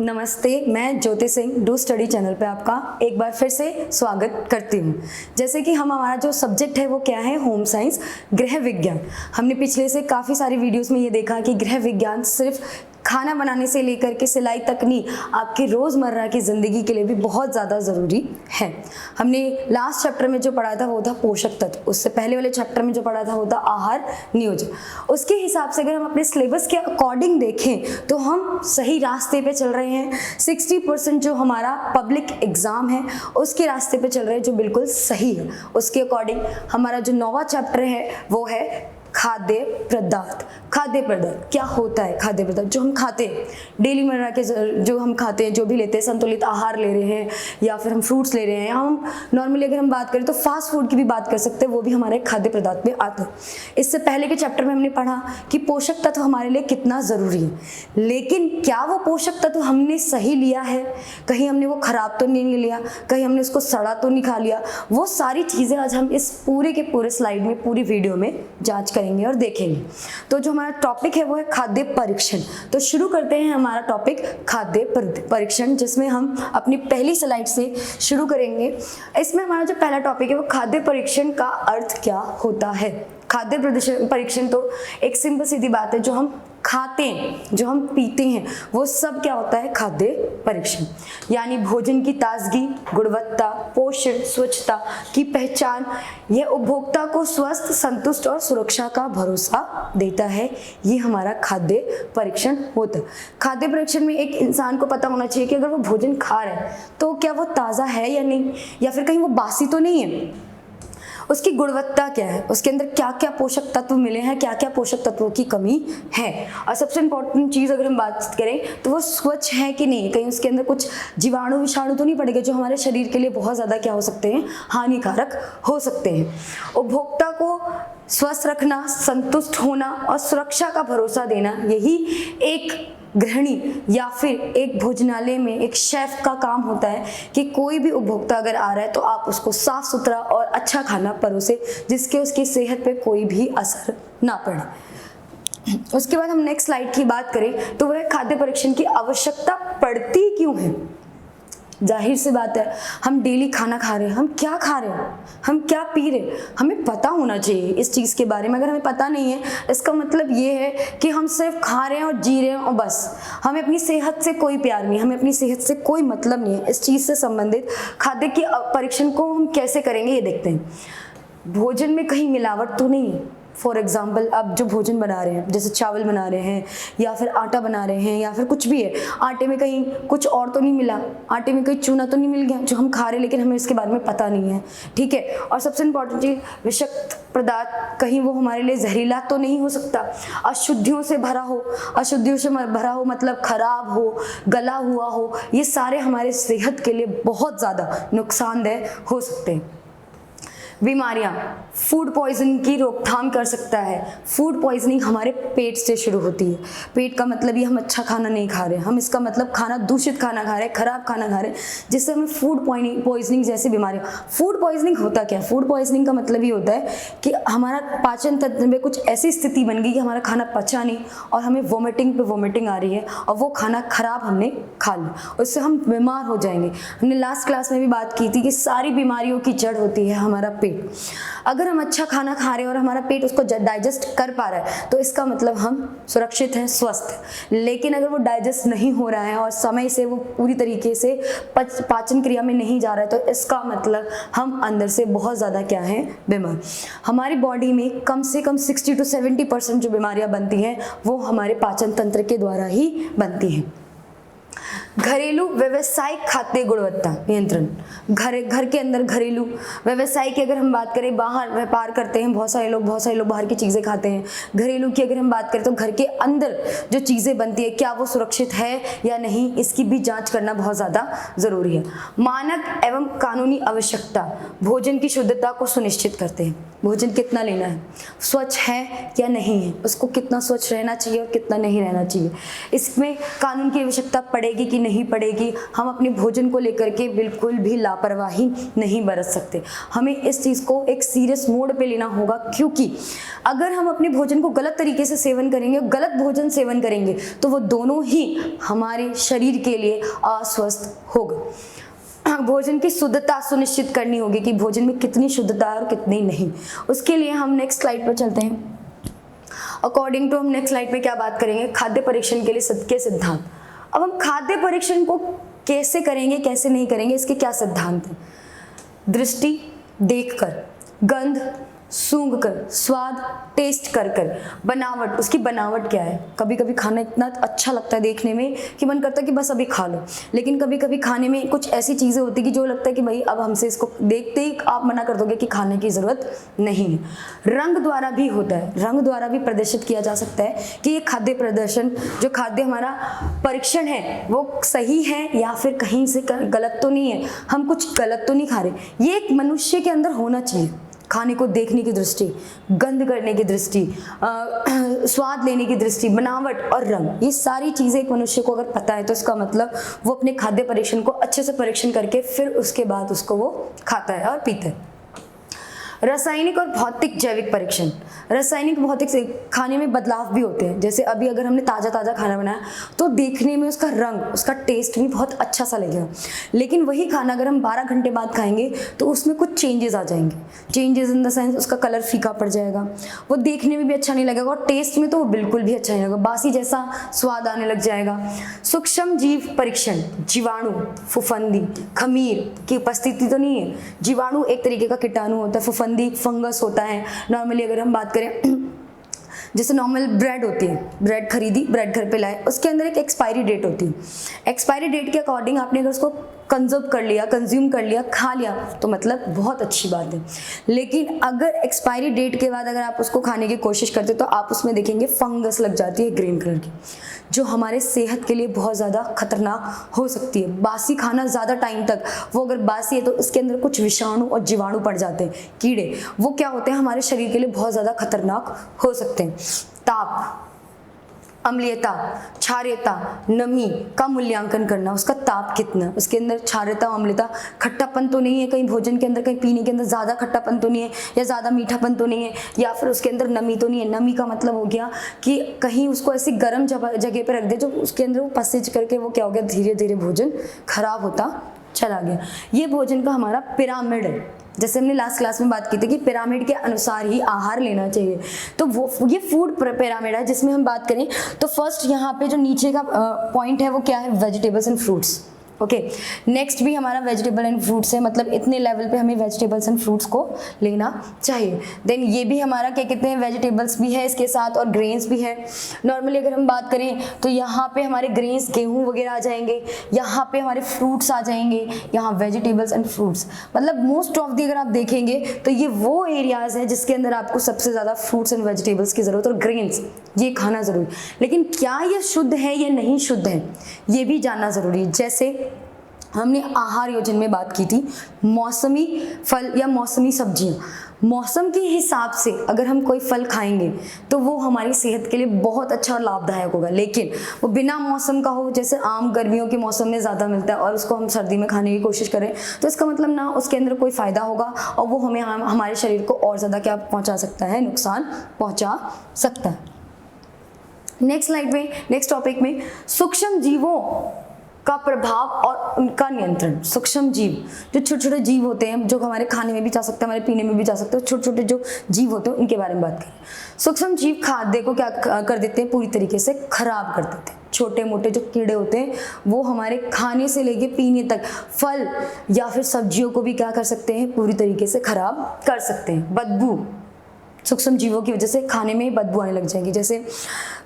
नमस्ते, मैं Jyoti Singh do study channel पे आपका एक बार फिर से स्वागत करती हूँ। जैसे कि हमारा जो सब्जेक्ट है वो क्या है, होम साइंस, गृह विज्ञान। हमने पिछले से काफ़ी सारी वीडियोस में ये देखा कि गृह विज्ञान सिर्फ खाना बनाने से लेकर के सिलाई तक नहीं, आपकी रोज़मर्रा की ज़िंदगी के लिए भी बहुत ज़्यादा ज़रूरी है। हमने लास्ट चैप्टर में जो पढ़ा था वो था पोषक तत्व, उससे पहले वाले चैप्टर में जो पढ़ा था वो था आहार नियोजन। उसके हिसाब से अगर हम अपने सिलेबस के अकॉर्डिंग देखें तो हम सही रास्ते पे चल रहे हैं। 60% जो हमारा पब्लिक एग्ज़ाम है उसके रास्ते पे चल रहे हैं, जो बिल्कुल सही है। उसके अकॉर्डिंग हमारा जो 9वां चैप्टर है वो है खाद्य पदार्थ। खाद्य पदार्थ क्या होता है? खाद्य पदार्थ जो हम खाते हैं डेली मर्रा के, जो हम खाते हैं, जो भी लेते हैं, संतुलित आहार ले रहे हैं या फिर हम फ्रूट्स ले रहे हैं, या हम नॉर्मली अगर हम बात करें तो फास्ट फूड की भी बात कर सकते हैं, वो भी हमारे खाद्य पदार्थ में आता है। इससे पहले के चैप्टर में हमने पढ़ा कि पोषक तत्व हमारे लिए कितना ज़रूरी है, लेकिन क्या वो पोषक तत्व हमने सही लिया है? कहीं हमने वो खराब तो नहीं लिया, कहीं हमने उसको सड़ा तो नहीं खा लिया? वो सारी चीज़ें आज हम इस पूरे के पूरे स्लाइड में, पूरी वीडियो में जांच करेंगे और देखेंगे। तो जो हमारा टॉपिक है वो है खाद्य परीक्षण। तो शुरू करते हैं हमारा टॉपिक खाद्य परीक्षण, जिसमें हम अपनी पहली स्लाइड से शुरू करेंगे। इसमें हमारा जो पहला टॉपिक है वो खाद्य परीक्षण का अर्थ क्या होता है। खाद्य परीक्षण तो एक सिंपल सीधी बात है, जो हम खाते हैं, जो हम पीते हैं, वो सब क्या होता है? खाद्य परीक्षण। यानी भोजन की ताजगी, गुणवत्ता, पोषण, स्वच्छता की पहचान, यह उपभोक्ता को स्वस्थ, संतुष्ट और सुरक्षा का भरोसा देता है। ये हमारा खाद्य परीक्षण होता है। खाद्य परीक्षण में एक इंसान को पता होना चाहिए कि अगर वो भोजन खा रहा है तो क्या वो ताज़ा है या नहीं, या फिर कहीं वो बासी तो नहीं है, उसकी गुणवत्ता क्या है, उसके अंदर क्या क्या पोषक तत्व मिले हैं, क्या क्या पोषक तत्वों की कमी है, और सबसे इम्पोर्टेंट चीज़ अगर हम बात करें तो वो स्वच्छ है कि नहीं, कहीं उसके अंदर कुछ जीवाणु विषाणु तो नहीं पड़ेगा जो हमारे शरीर के लिए बहुत ज़्यादा क्या हो सकते हैं, हानिकारक हो सकते हैं। उपभोक्ता को स्वस्थ रखना, संतुष्ट होना और सुरक्षा का भरोसा देना, यही एक गृहिणी या फिर एक भोजनालय में एक शेफ का काम होता है कि कोई भी उपभोक्ता अगर आ रहा है तो आप उसको साफ सुथरा और अच्छा खाना परोसे, जिसके उसकी सेहत पे कोई भी असर ना पड़े। उसके बाद हम नेक्स्ट स्लाइड की बात करें तो वह खाद्य परीक्षण की आवश्यकता पड़ती क्यों है। जाहिर सी बात है, हम डेली खाना खा रहे हैं, हम क्या खा रहे हैं, हम क्या पी रहे हैं, हमें पता होना चाहिए इस चीज़ के बारे में। अगर हमें पता नहीं है, इसका मतलब ये है कि हम सिर्फ खा रहे हैं और जी रहे हैं और बस, हमें अपनी सेहत से कोई प्यार नहीं, हमें अपनी सेहत से कोई मतलब नहीं है। इस चीज़ से संबंधित खाद्य के परीक्षण को हम कैसे करेंगे ये देखते हैं। भोजन में कहीं मिलावट तो नहीं है। फॉर एग्जाम्पल, आप जो भोजन बना रहे हैं, जैसे चावल बना रहे हैं या फिर आटा बना रहे हैं या फिर कुछ भी है, आटे में कहीं कुछ और तो नहीं मिला, आटे में कहीं चूना तो नहीं मिल गया जो हम खा रहे हैं लेकिन हमें इसके बारे में पता नहीं है, ठीक है। और सबसे इम्पोर्टेंट चीज़, विषाक्त पदार्थ कहीं वो हमारे लिए जहरीला तो नहीं हो सकता, अशुद्धियों से भरा हो, अशुद्धियों से भरा हो मतलब खराब हो, गला हुआ हो, ये सारे हमारे सेहत के लिए बहुत ज़्यादा नुकसानदेह हो सकते हैं। बीमारियां, फूड पॉइजनिंग की रोकथाम कर सकता है। फूड पॉइजनिंग हमारे पेट से शुरू होती है। पेट का मतलब ये हम अच्छा खाना नहीं खा रहे हैं, हम इसका मतलब खाना, दूषित खाना खा रहे हैं, खराब खाना खा रहे हैं, जिससे हमें फूड पॉइजनिंग जैसी बीमारियां। फूड पॉइजनिंग होता क्या है? फूड पॉइजनिंग का मतलब ये होता है कि हमारा पाचन तंत्र में कुछ ऐसी स्थिति बन गई कि हमारा खाना पचा नहीं और हमें वोमिटिंग पे वोमिटिंग आ रही है और वो खाना खराब हमने खा लिया, उससे हम बीमार हो जाएंगे। हमने लास्ट क्लास में भी बात की थी कि सारी बीमारियों की जड़ होती है हमारा पेट। अगर हम अच्छा खाना खा रहे हैं और हमारा पेट उसको डाइजेस्ट कर पा रहा है तो इसका मतलब हम सुरक्षित हैं, स्वस्थ हैं। लेकिन अगर वो डाइजेस्ट नहीं हो रहा है और समय से वो पूरी तरीके से पाचन क्रिया में नहीं जा रहा है तो इसका मतलब हम अंदर से बहुत ज़्यादा क्या है, बीमार। हमारी बॉडी में कम से कम 60 to 70% जो बीमारियां बनती हैं वो हमारे पाचन तंत्र के द्वारा ही बनती हैं। घरेलू व्यवसायिक खाद्य गुणवत्ता नियंत्रण, घर के अंदर घरेलू व्यवसाय की अगर हम बात करें, बाहर व्यापार करते हैं बहुत सारे लोग बाहर की चीज़ें खाते हैं। घरेलू की अगर हम बात करें तो घर के अंदर जो चीज़ें बनती है क्या वो सुरक्षित है या नहीं, इसकी भी जांच करना बहुत ज़्यादा ज़रूरी है। मानक एवं कानूनी आवश्यकता भोजन की शुद्धता को सुनिश्चित करते हैं। भोजन कितना लेना है, स्वच्छ है या नहीं है, उसको कितना स्वच्छ रहना चाहिए और कितना नहीं रहना चाहिए, इसमें कानून की आवश्यकता पड़ेगी कि नहीं नहीं पड़ेगी। हम अपने भोजन को लेकर के बिल्कुल भी लापरवाही नहीं बरत सकते। हमें इस चीज़ को एक सीरियस मोड पे लेना होगा, क्योंकि अगर हम अपने भोजन को गलत तरीके से सेवन करेंगे, गलत भोजन सेवन करेंगे, तो वो दोनों ही हमारे शरीर के लिए अस्वस्थ होगा। भोजन की शुद्धता सुनिश्चित करनी होगी कि भोजन में कितनी शुद्धता है और कितनी नहीं। उसके लिए हम नेक्स्ट स्लाइड पर चलते हैं। अकॉर्डिंग टू हम नेक्स्ट स्लाइड पे क्या बात करेंगे, खाद्य परीक्षण के लिए के सिद्धांत। अब हम खाद्य परीक्षण को कैसे करेंगे, कैसे नहीं करेंगे, इसके क्या सिद्धांत हैं। दृष्टि देखकर, गंध सूंघकर, स्वाद टेस्ट कर कर, बनावट, उसकी बनावट क्या है। कभी कभी खाना इतना अच्छा लगता है देखने में कि मन करता है कि बस अभी खा लो, लेकिन कभी कभी खाने में कुछ ऐसी चीज़ें होती है कि जो लगता है कि भाई अब हमसे इसको देखते ही आप मना कर दोगे कि खाने की ज़रूरत नहीं है। रंग द्वारा भी होता है, रंग द्वारा भी प्रदर्शित किया जा सकता है कि ये खाद्य प्रदर्शन, जो खाद्य हमारा परीक्षण है वो सही है या फिर कहीं से गलत तो नहीं है, हम कुछ गलत तो नहीं खा रहे। ये एक मनुष्य के अंदर होना चाहिए। खाने को देखने की दृष्टि, गंध करने की दृष्टि, स्वाद लेने की दृष्टि, बनावट और रंग, ये सारी चीज़ें एक मनुष्य को अगर पता है तो इसका मतलब वो अपने खाद्य परीक्षण को अच्छे से परीक्षण करके फिर उसके बाद उसको वो खाता है और पीता है। रासायनिक और भौतिक जैविक परीक्षण। रासायनिक भौतिक से खाने में बदलाव भी होते हैं। जैसे अभी अगर हमने ताज़ा खाना बनाया तो देखने में उसका रंग, उसका टेस्ट भी बहुत अच्छा सा लगेगा, लेकिन वही खाना अगर हम 12 घंटे बाद खाएंगे तो उसमें कुछ चेंजेस आ जाएंगे। चेंजेस इन द सेंस उसका कलर फीका पड़ जाएगा, वो देखने में भी अच्छा नहीं लगेगा और टेस्ट में तो वो बिल्कुल भी अच्छा नहीं लगेगा, बासी जैसा स्वाद आने लग जाएगा। सूक्ष्म जीव परीक्षण, जीवाणु, फफूंदी, खमीर की उपस्थिति तो नहीं है। जीवाणु एक तरीके का कीटाणु होता है, फफूंदी फंगस होता है। नॉर्मली अगर हम बात करें, जैसे नॉर्मल ब्रेड होती है, ब्रेड खरीदी, ब्रेड घर पे लाए, उसके अंदर एक एक्सपायरी डेट होती है। एक्सपायरी डेट के अकॉर्डिंग आपने अगर उसको कंज्यूम कर लिया, खा लिया तो मतलब बहुत अच्छी बात है। लेकिन अगर एक्सपायरी डेट के बाद अगर आप उसको खाने की कोशिश करते तो आप उसमें देखेंगे फंगस लग जाती है ग्रीन कलर की, जो हमारे सेहत के लिए बहुत ज़्यादा खतरनाक हो सकती है। बासी खाना ज़्यादा टाइम तक, वो अगर बासी है तो इसके अंदर कुछ विषाणु और जीवाणु पड़ जाते हैं, कीड़े, वो क्या होते हैं हमारे शरीर के लिए बहुत ज़्यादा खतरनाक हो सकते हैं। ताप, अम्लीयता, क्षारीयता, नमी का मूल्यांकन करना, उसका ताप कितना है, उसके अंदर क्षारीयता, अम्लीयता, खट्टापन तो नहीं है कहीं भोजन के अंदर, कहीं पीने के अंदर ज़्यादा खट्टापन तो नहीं है या ज़्यादा मीठापन तो नहीं है, या फिर उसके अंदर नमी तो नहीं है। नमी का मतलब हो गया कि कहीं उसको ऐसी गर्म जगह पे रख दे जो उसके अंदर वो पसीज करके वो क्या हो गया, धीरे धीरे भोजन खराब होता चला गया। ये भोजन का हमारा पिरामिड है। जैसे हमने लास्ट क्लास में बात की थी कि पिरामिड के अनुसार ही आहार लेना चाहिए, तो वो ये फूड पिरामिड है जिसमें हम बात करें तो फर्स्ट यहाँ पे जो नीचे का पॉइंट है वो क्या है, vegetables and fruits. Okay, next भी हमारा वेजिटेबल एंड फ्रूट्स है, मतलब इतने लेवल पे हमें वेजिटेबल्स एंड फ्रूट्स को लेना चाहिए। देन ये भी हमारा क्या कहते हैं, वेजिटेबल्स भी है इसके साथ और ग्रेन्स भी है। नॉर्मली अगर हम बात करें तो यहाँ पे हमारे ग्रेन्स, गेहूँ वगैरह आ जाएंगे, यहाँ पे हमारे फ्रूट्स आ जाएंगे, यहाँ वेजिटेबल्स एंड फ्रूट्स, मतलब मोस्ट ऑफ दी अगर आप देखेंगे तो ये वो एरियाज है जिसके अंदर आपको सबसे ज़्यादा फ्रूट्स एंड वेजिटेबल्स की ज़रूरत और ग्रेन्स ये खाना ज़रूरी। लेकिन क्या ये शुद्ध है या नहीं शुद्ध है ये भी जानना ज़रूरी है। जैसे हमने आहार योजन में बात की थी, मौसमी फल या मौसमी सब्जियां, मौसम के हिसाब से अगर हम कोई फल खाएंगे तो वो हमारी सेहत के लिए बहुत अच्छा और लाभदायक होगा। लेकिन वो बिना मौसम का हो, जैसे आम गर्मियों के मौसम में ज़्यादा मिलता है और उसको हम सर्दी में खाने की कोशिश करें तो इसका मतलब ना उसके अंदर कोई फ़ायदा होगा और वो हमें हमारे शरीर को और ज़्यादा क्या पहुँचा सकता है, नुकसान पहुँचा सकता है। नेक्स्ट स्लाइड में, नेक्स्ट टॉपिक में सूक्ष्म जीवों का प्रभाव और उनका नियंत्रण। सूक्ष्म जीव, जो छोटे छोटे जीव होते हैं जो हमारे खाने में भी जा सकते हैं, हमारे पीने में भी जा सकते हैं, छोटे छोटे जो जीव होते हैं उनके बारे में बात करें। सूक्ष्म जीव खाद्य को क्या कर देते हैं, पूरी तरीके से खराब कर देते हैं। छोटे मोटे जो कीड़े होते हैं वो हमारे खाने से लेके पीने तक, फल या फिर सब्जियों को भी क्या कर सकते हैं, पूरी तरीके से खराब कर सकते हैं। बदबू, सूक्ष्म जीवों की वजह से खाने में बदबू आने लग जाएगी। जैसे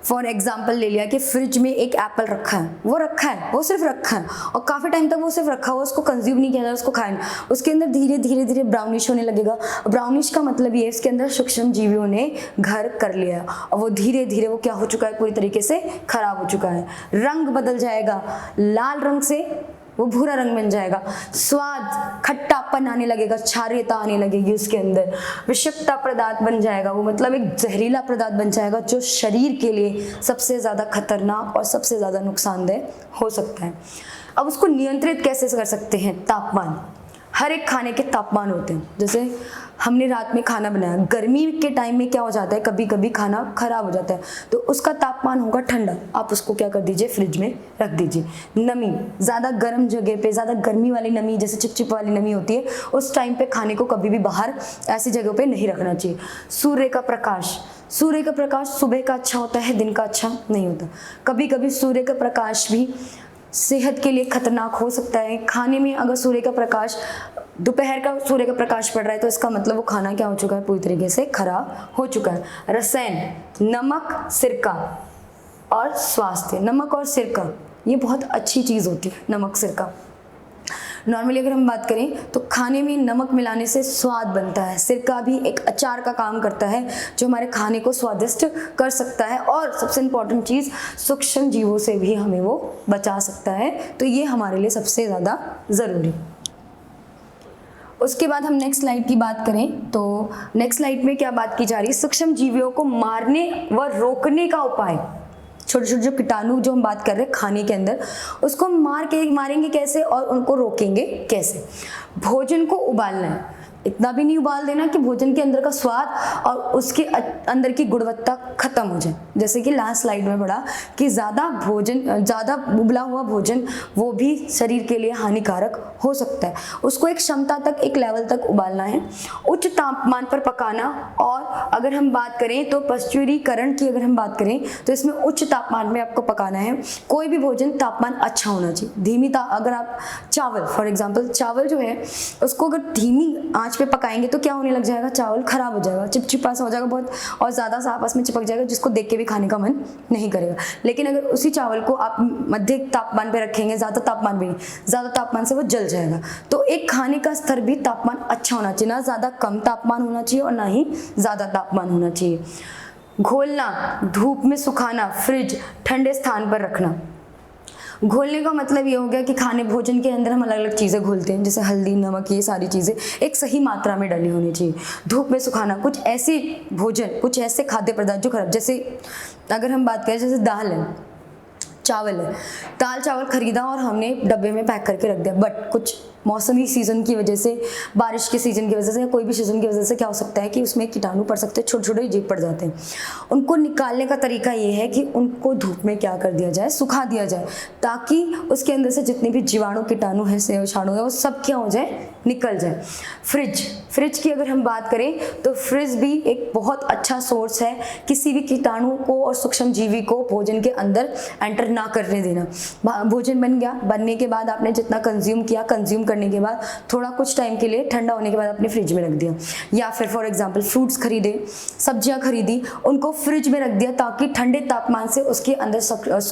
फॉर एग्जांपल ले लिया कि फ्रिज में एक एप्पल रखा है, वो सिर्फ रखा है और काफ़ी टाइम तक वो सिर्फ रखा हुआ, उसको कंज्यूम नहीं किया जा रहा, उसको खाया, उसके अंदर धीरे धीरे ब्राउनिश होने लगेगा। ब्राउनिश का मतलब ये है इसके अंदर सूक्ष्म जीवियों ने घर कर लिया और वो धीरे धीरे वो क्या हो चुका है, पूरी तरीके से खराब हो चुका है। रंग बदल जाएगा, लाल रंग से वो भूरा रंग बन जाएगा। स्वाद, खट्टापन आने लगेगा, क्षारीयता आने लगेगी उसके अंदर। विषाक्तता पदार्थ बन जाएगा, वो मतलब एक जहरीला पदार्थ बन जाएगा जो शरीर के लिए सबसे ज़्यादा खतरनाक और सबसे ज़्यादा नुकसानदेह हो सकता है। अब उसको नियंत्रित कैसे कर सकते हैं? तापमान। हर एक खाने के तापमान होते हैं। जैसे हमने रात में खाना बनाया, गर्मी के टाइम में क्या हो जाता है, कभी कभी खाना खराब हो जाता है, तो उसका तापमान होगा ठंडा। आप उसको क्या कर दीजिए, फ्रिज में रख दीजिए। नमी, ज़्यादा गर्म जगह पे, ज़्यादा गर्मी वाली नमी, जैसे चिपचिप वाली नमी होती है, उस टाइम पे खाने को कभी भी बाहर ऐसी जगह पे नहीं रखना चाहिए। सूर्य का प्रकाश, सूर्य का प्रकाश सुबह का अच्छा होता है, दिन का अच्छा नहीं होता। कभी कभी सूर्य का प्रकाश भी सेहत के लिए खतरनाक हो सकता है। खाने में अगर सूर्य का प्रकाश, दोपहर का सूर्य का प्रकाश पड़ रहा है, तो इसका मतलब वो खाना क्या हो चुका है, पूरी तरीके से खराब हो चुका है। रसायन, नमक, सिरका और स्वास्थ्य। नमक और सिरका ये बहुत अच्छी चीज़ होती है, नमक सिरका। नॉर्मली अगर हम बात करें तो खाने में नमक मिलाने से स्वाद बनता है। सिरका भी एक अचार का काम करता है जो हमारे खाने को स्वादिष्ट कर सकता है। और सबसे इम्पॉर्टेंट चीज़, सूक्ष्म जीवों से भी हमें वो बचा सकता है, तो ये हमारे लिए सबसे ज़्यादा ज़रूरी। उसके बाद हम नेक्स्ट स्लाइड की बात करें तो नेक्स्ट स्लाइड में क्या बात की जा रही है, सूक्ष्म जीवियों को मारने व रोकने का उपाय। छोटे छोटे जो कीटाणु जो हम बात कर रहे हैं खाने के अंदर, उसको मारेंगे कैसे और उनको रोकेंगे कैसे। भोजन को उबालना है, इतना भी नहीं उबाल देना कि भोजन के अंदर का स्वाद और उसके अंदर की गुणवत्ता खत्म हो जाए। जैसे कि लास्ट स्लाइड में पढ़ा कि ज़्यादा उबला हुआ भोजन वो भी शरीर के लिए हानिकारक हो सकता है। उसको एक क्षमता तक, एक लेवल तक उबालना है, उच्च तापमान पर पकाना। और अगर हम बात करें तो पश्चुरीकरण की अगर हम बात करें तो इसमें उच्च तापमान में आपको पकाना है। कोई भी भोजन तापमान अच्छा होना चाहिए। अगर आप चावल, फॉर एग्जाम्पल चावल जो है उसको अगर धीमी आंच पे पकाएंगे तो क्या होने लग जाएगा, चावल खराब हो जाएगा, चिपचिपा सा हो जाएगा बहुत, और ज़्यादा सा आपस में चिपक जाएगा जिसको देख के भी खाने का मन नहीं करेगा। लेकिन अगर उसी चावल को आप मध्य तापमान पे रखेंगे, ज़्यादा तापमान भी नहीं, ज़्यादा तापमान से वो जल जाएगा। तो एक खाने का स्तर भी तापमान अच्छा होना चाहिए, ना ज़्यादा कम तापमान होना चाहिए और ना ही ज़्यादा तापमान होना चाहिए। घोलना, धूप में सुखाना, फ्रिज, ठंडे स्थान पर रखना। घोलने का मतलब ये हो गया कि खाने भोजन के अंदर हम अलग अलग चीज़ें घोलते हैं, जैसे हल्दी, नमक, ये सारी चीज़ें एक सही मात्रा में डली होनी चाहिए। धूप में सुखाना, कुछ ऐसे भोजन, कुछ ऐसे खाद्य पदार्थ जो खराब, जैसे अगर हम बात करें जैसे दाल है, चावल है, दाल चावल खरीदा और हमने डब्बे में पैक करके रख दिया, बट कुछ मौसमी सीज़न की वजह से, बारिश के सीज़न की वजह से या कोई भी सीज़न की वजह से क्या हो सकता है कि उसमें कीटाणु पड़ सकते हैं, छोटे छोटे जीव पड़ जाते हैं। उनको निकालने का तरीका ये है कि उनको धूप में क्या कर दिया जाए, सुखा दिया जाए, ताकि उसके अंदर से जितने भी जीवाणु कीटाणु हैं, विषाणु है, वो सब क्या हो जाए, निकल जाए। फ्रिज की अगर हम बात करें तो फ्रिज भी एक बहुत अच्छा सोर्स है किसी भी कीटाणु को और सूक्ष्म जीवी को भोजन के अंदर एंटर ना करने देना। भोजन बन गया, बनने के बाद आपने जितना कंज्यूम किया, कंज्यूम करने के बाद थोड़ा कुछ टाइम के लिए ठंडा होने के बाद अपने फ्रिज में रख दिया। या फिर फॉर एग्जांपल फ्रूट्स खरीदे, सब्जियां खरीदी, उनको फ्रिज में रख दिया ताकि ठंडे तापमान से उसके अंदर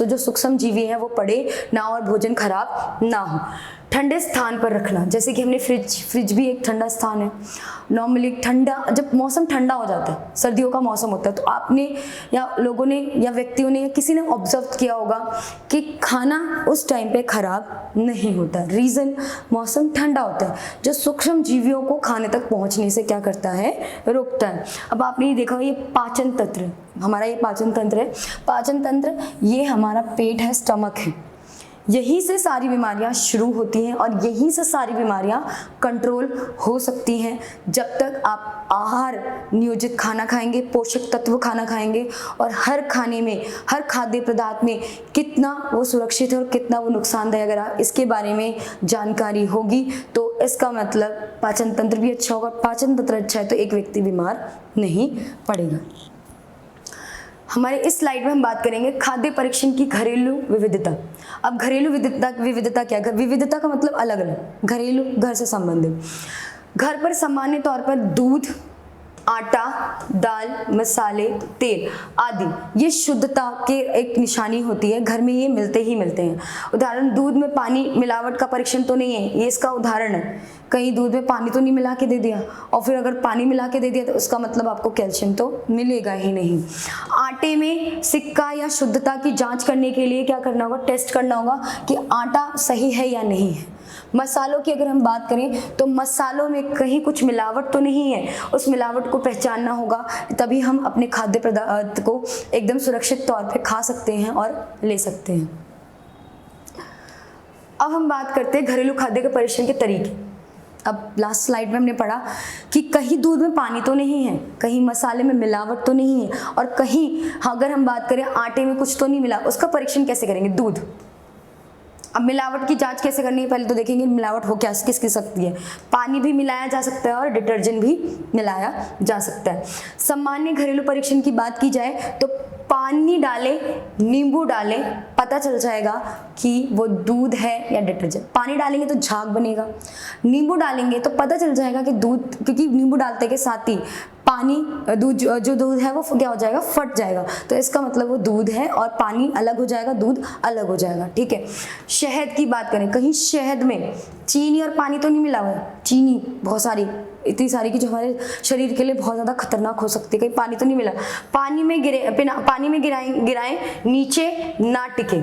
जो सूक्ष्म जीवी है वो पड़े ना और भोजन खराब ना हो। ठंडे स्थान पर रखना, जैसे कि हमने फ्रिज भी एक ठंडा स्थान है। नॉर्मली ठंडा, जब मौसम ठंडा हो जाता है, सर्दियों का मौसम होता है, तो आपने या लोगों ने या व्यक्तियों ने या किसी ने ऑब्जर्व किया होगा कि खाना उस टाइम पे खराब नहीं होता। रीज़न, मौसम ठंडा होता है, जो सूक्ष्म जीवियों को खाने तक पहुंचने से क्या करता है, रोकता है। अब आपने ये देखा, ये पाचन तंत्र, हमारा ये पाचन तंत्र है। पाचन तंत्र, ये हमारा पेट है, स्टमक है, यहीं से सारी बीमारियां शुरू होती हैं और यहीं से सारी बीमारियां कंट्रोल हो सकती हैं जब तक आप आहार नियोजित खाना खाएंगे, पोषक तत्व खाना खाएंगे, और हर खाने में, हर खाद्य पदार्थ में कितना वो सुरक्षित है और कितना वो नुकसानदायक, अगर इसके बारे में जानकारी होगी तो इसका मतलब पाचन तंत्र भी अच्छा होगा। पाचन तंत्र अच्छा है तो एक व्यक्ति बीमार नहीं पड़ेगा। हमारे इस स्लाइड में हम बात करेंगे खाद्य परीक्षण की घरेलू विविधता। अब घरेलू विविधता क्या है? विविधता का मतलब अलग अलग, घरेलू, घर से संबंधित। घर पर सामान्य तौर पर दूध, आटा, दाल, मसाले, तेल आदि ये शुद्धता के एक निशानी होती है। घर में ये मिलते ही मिलते हैं। उदाहरण, दूध में पानी मिलावट का परीक्षण तो नहीं है, ये इसका उदाहरण है। कहीं दूध में पानी तो नहीं मिला के दे दिया, और फिर अगर पानी मिला के दे दिया तो उसका मतलब आपको कैल्शियम तो मिलेगा ही नहीं। आटे में सिक्का या शुद्धता की जांच करने के लिए क्या करना होगा? टेस्ट करना होगा कि आटा सही है या नहीं है। मसालों की अगर हम बात करें तो मसालों में कहीं कुछ मिलावट तो नहीं है, उस मिलावट को पहचानना होगा, तभी हम अपने खाद्य पदार्थ को एकदम सुरक्षित तौर पे खा सकते हैं और ले सकते हैं। अब हम बात करते हैं घरेलू खाद्य के परीक्षण के तरीके। अब लास्ट स्लाइड में हमने पढ़ा कि कहीं दूध में पानी तो नहीं है, कहीं मसाले में मिलावट तो नहीं है, और कहीं अगर हम बात करें आटे में कुछ तो नहीं मिला। उसका परीक्षण कैसे करेंगे? दूध। अब मिलावट की जांच कैसे करनी है? पहले तो देखेंगे मिलावट हो क्या किसकी सकती है। पानी भी मिलाया जा सकता है और डिटर्जेंट भी मिलाया जा सकता है। सामान्य घरेलू परीक्षण की बात की जाए तो पानी डालें, नींबू डालें, पता चल जाएगा कि वो दूध है या डिटर्जेंट। पानी डालेंगे तो झाग बनेगा, नींबू डालेंगे तो पता चल जाएगा कि दूध, क्योंकि नींबू डालते के साथ ही पानी दूध जो दूध है वो क्या हो जाएगा? फट जाएगा। तो इसका मतलब वो दूध है, और पानी अलग हो जाएगा, दूध अलग हो जाएगा। ठीक है। शहद की बात करें, कहीं शहद में चीनी और पानी तो नहीं मिला हुआ है? चीनी बहुत सारी, इतनी सारी कि जो हमारे शरीर के लिए बहुत ज़्यादा खतरनाक हो सकती है। कहीं पानी तो नहीं मिला? पानी में गिराएं, नीचे ना टिके।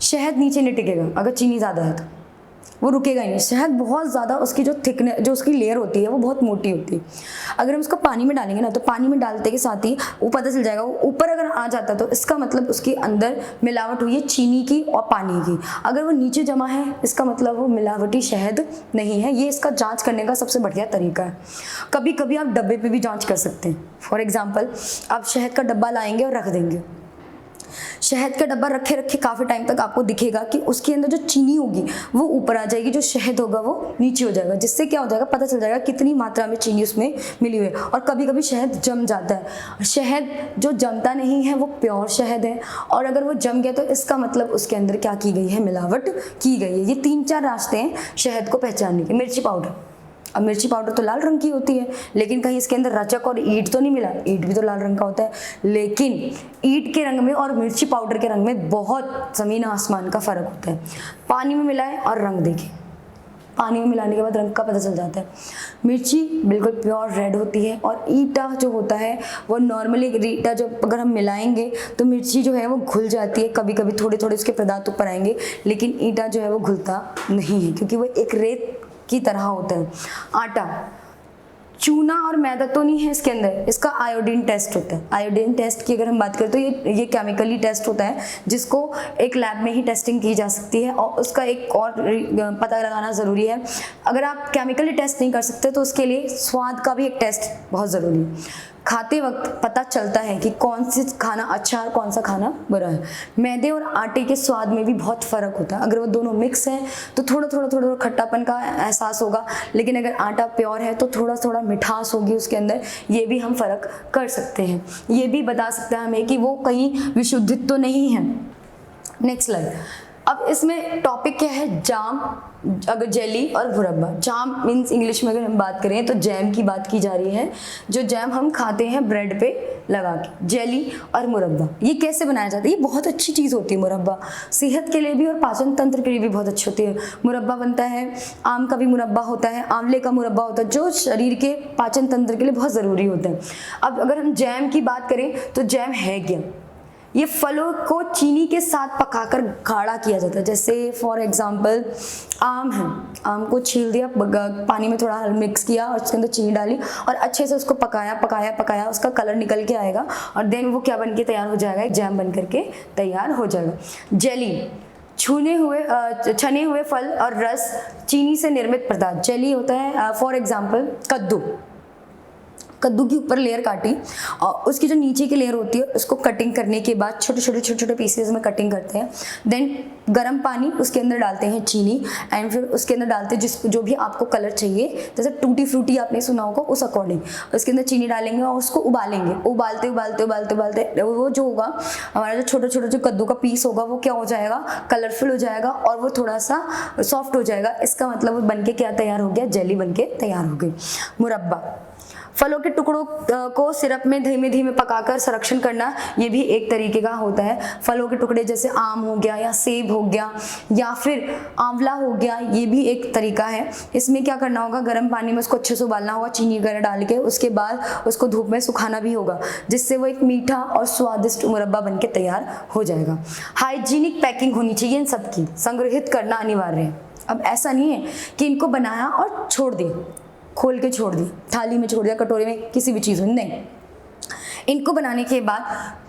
शहद नीचे नहीं टिकेगा अगर चीनी ज़्यादा है तो, वो रुकेगा ही नहीं। शहद बहुत ज़्यादा, उसकी जो थिकनेस, जो उसकी लेयर होती है वो बहुत मोटी होती है। अगर हम उसको पानी में डालेंगे ना, तो पानी में डालते के साथ ही वो पता चल जाएगा। वो ऊपर अगर आ जाता है तो इसका मतलब उसके अंदर मिलावट हुई है चीनी की और पानी की। अगर वो नीचे जमा है, इसका मतलब वो मिलावटी शहद नहीं है। ये इसका जांच करने का सबसे बढ़िया तरीका है। कभी कभी आप डब्बे पे भी जांच कर सकते हैं। फॉर एग्जाम्पल, आप शहद का डब्बा लाएंगे और रख देंगे। शहद का डब्बा रखे रखे काफ़ी टाइम तक आपको दिखेगा कि उसके अंदर जो चीनी होगी वो ऊपर आ जाएगी, जो शहद होगा वो नीचे हो जाएगा। जिससे क्या हो जाएगा? पता चल जाएगा कितनी मात्रा में चीनी उसमें मिली हुई है। और कभी कभी शहद जम जाता है। शहद जो जमता नहीं है वो प्योर शहद है, और अगर वो जम गया तो इसका मतलब उसके अंदर क्या की गई है? मिलावट की गई है। ये 3-4 रास्ते हैं शहद को पहचानने के। मिर्ची पाउडर, अब मिर्ची पाउडर तो लाल रंग की होती है, लेकिन कहीं इसके अंदर रचक और ईंट तो नहीं मिला। ईंट भी तो लाल रंग का होता है, लेकिन ईंट के रंग में और मिर्ची पाउडर के रंग में बहुत ज़मीन आसमान का फ़र्क होता है। पानी में मिलाएं और रंग देखें, पानी में मिलाने के बाद रंग का पता चल जाता है। मिर्ची बिल्कुल प्योर रेड होती है, और ईंटा जो होता है वो नॉर्मली, ईंटा जो अगर हम मिलाएंगे तो मिर्ची जो है वो घुल जाती है। कभी कभी थोड़े थोड़े उसके पदार्थ ऊपर आएंगे, लेकिन ईंटा जो है वो घुलता नहीं है, क्योंकि वो एक रेत की तरह होता है। आटा, चूना और मैदा तो नहीं है इसके अंदर, इसका आयोडीन टेस्ट होता है। आयोडीन टेस्ट की अगर हम बात करें तो ये केमिकली टेस्ट होता है, जिसको एक लैब में ही टेस्टिंग की जा सकती है, और उसका एक और पता लगाना ज़रूरी है। अगर आप केमिकली टेस्ट नहीं कर सकते तो उसके लिए स्वाद का भी एक टेस्ट बहुत ज़रूरी है। खाते वक्त पता चलता है कि कौन सी खाना अच्छा और कौन सा खाना बुरा है। मैदे और आटे के स्वाद में भी बहुत फ़र्क होता है। अगर वो दोनों मिक्स हैं तो थोड़ा थोड़ा खट्टापन का एहसास होगा, लेकिन अगर आटा प्योर है तो थोड़ा थोड़ा मिठास होगी उसके अंदर। ये भी हम फ़र्क कर सकते हैं। ये भी बता सकते हैं हमें कि वो कहीं विशुद्धित तो नहीं है। Next slide. अब इसमें टॉपिक क्या है? जाम, अगर जेली और मुरब्बा। जाम मीन्स इंग्लिश में अगर हम बात करें तो जैम की बात की जा रही है, जो जैम हम खाते हैं ब्रेड पे लगा के। जेली और मुरब्बा ये कैसे बनाया जाता है? ये बहुत अच्छी चीज़ होती है मुरब्बा, सेहत के लिए भी और पाचन तंत्र के लिए भी बहुत अच्छी होती है। मुरब्बा बनता है, आम का भी मुरब्बा होता है, आंवले का मुरब्बा होता है, जो शरीर के पाचन तंत्र के लिए बहुत ज़रूरी होता है। अब अगर हम जैम की बात करें तो जैम है क्या? ये फलों को चीनी के साथ पकाकर गाढ़ा किया जाता है। जैसे फॉर एग्जांपल आम है, आम को छील दिया, पानी में थोड़ा मिक्स किया और उसके अंदर चीनी डाली और अच्छे से उसको पकाया, उसका कलर निकल के आएगा और देन वो क्या बन के तैयार हो जाएगा? एक जैम बन करके तैयार हो जाएगा। जेली, छने हुए फल और रस चीनी से निर्मित पदार्थ। जेली होता है फॉर एग्जाम्पल कद्दू की ऊपर लेयर काटी और उसकी जो नीचे की लेयर होती है उसको कटिंग करने के बाद छोटे छोटे पीसेस में कटिंग करते हैं। देन गर्म पानी, उसके अंदर डालते हैं चीनी एंड फिर उसके अंदर डालते हैं जो भी आपको कलर चाहिए। जैसे टूटी फ्रूटी आपने सुना होगा, उस अकॉर्डिंग उसके अंदर चीनी डालेंगे और उसको उबालेंगे। उबालते वो जो होगा हमारा जो छोटा जो कद्दू का पीस होगा वो क्या हो जाएगा? कलरफुल हो जाएगा और वो थोड़ा सा सॉफ्ट हो जाएगा। इसका मतलब वो बन के क्या तैयार हो गया? जेली बन के तैयार हो गई। मुरब्बा, फलों के टुकड़ों को सिरप में धीमे धीमे पकाकर संरक्षण करना, ये भी एक तरीके का होता है। फलों के टुकड़े जैसे आम हो गया या सेब हो गया या फिर आंवला हो गया, ये भी एक तरीका है। इसमें क्या करना होगा, गर्म पानी में उसको अच्छे से उबालना होगा चीनी वगैरह डाल के, उसके बाद उसको धूप में सुखाना भी होगा, जिससे वो एक मीठा और स्वादिष्ट मुरब्बा बनके तैयार हो जाएगा। हाइजीनिक पैकिंग होनी चाहिए इन सब की, संग्रहित करना अनिवार्य है। अब ऐसा नहीं है कि इनको बनाया और छोड़ दिया, खोल के छोड़ दिया, थाली में छोड़ दिया, कटोरे में, किसी भी चीज़ में, नहीं। इनको बनाने के बाद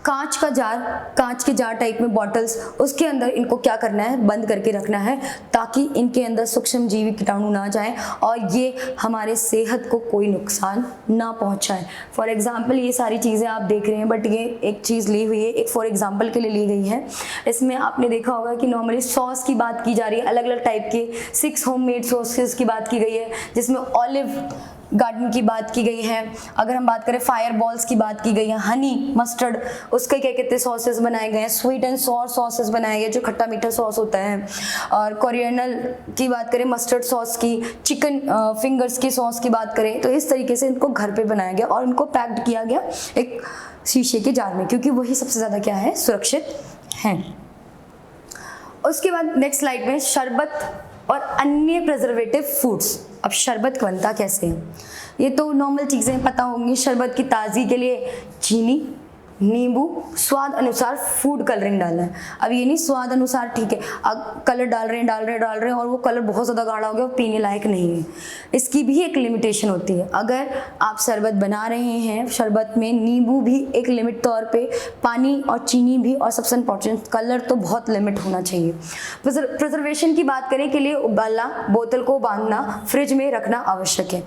कांच का जार, कांच के जार टाइप में बॉटल्स, उसके अंदर इनको क्या करना है, बंद करके रखना है, ताकि इनके अंदर सूक्ष्म जीवी कीटाणु ना जाएं और ये हमारे सेहत को कोई नुकसान ना पहुंचाएं। फॉर एग्जांपल ये सारी चीज़ें आप देख रहे हैं, बट ये एक चीज़ ली हुई है, एक फॉर एग्जांपल के लिए ली गई है। इसमें आपने देखा होगा कि नॉर्मली सॉस की बात की जा रही है, अलग अलग टाइप के 6 होममेड सॉसेस की बात की गई है, जिसमें ऑलिव गार्डन की बात की गई है। अगर हम बात करें फायर बॉल्स की बात की गई है, हनी मस्टर्ड, उसके क्या कहते हैं सॉसेस बनाए गए हैं, स्वीट एंड सॉर सॉसेस बनाए गए जो खट्टा मीठा सॉस होता है। और कोरिएंडर की बात करें, मस्टर्ड सॉस की, चिकन फिंगर्स की सॉस की बात करें, तो इस तरीके से इनको घर पे बनाया गया और इनको पैक्ड किया गया एक शीशे के जार में, क्योंकि वही सबसे ज़्यादा क्या है, सुरक्षित हैं। उसके बाद नेक्स्ट स्लाइड में शरबत और अन्य प्रिजर्वेटिव फूड्स। अब शरबत बनता कैसे है, ये तो नॉर्मल चीज़ें पता होंगी। शरबत की ताज़गी के लिए चीनी, नींबू, स्वाद अनुसार फूड कलरिंग डालना है। अब ये नहीं स्वाद अनुसार, ठीक है, अब कलर डाल रहे हैं और वो कलर बहुत ज़्यादा गाढ़ा हो गया, वो पीने लायक नहीं है। इसकी भी एक लिमिटेशन होती है। अगर आप शरबत बना रहे हैं, शरबत में नींबू भी एक लिमिट तौर पे, पानी और चीनी भी, और सबसे इम्पोर्टेंट कलर तो बहुत लिमिट होना चाहिए। प्रिजर्वेशन की बात करें के लिए उबालना, बोतल को बांधना, फ्रिज में रखना आवश्यक है।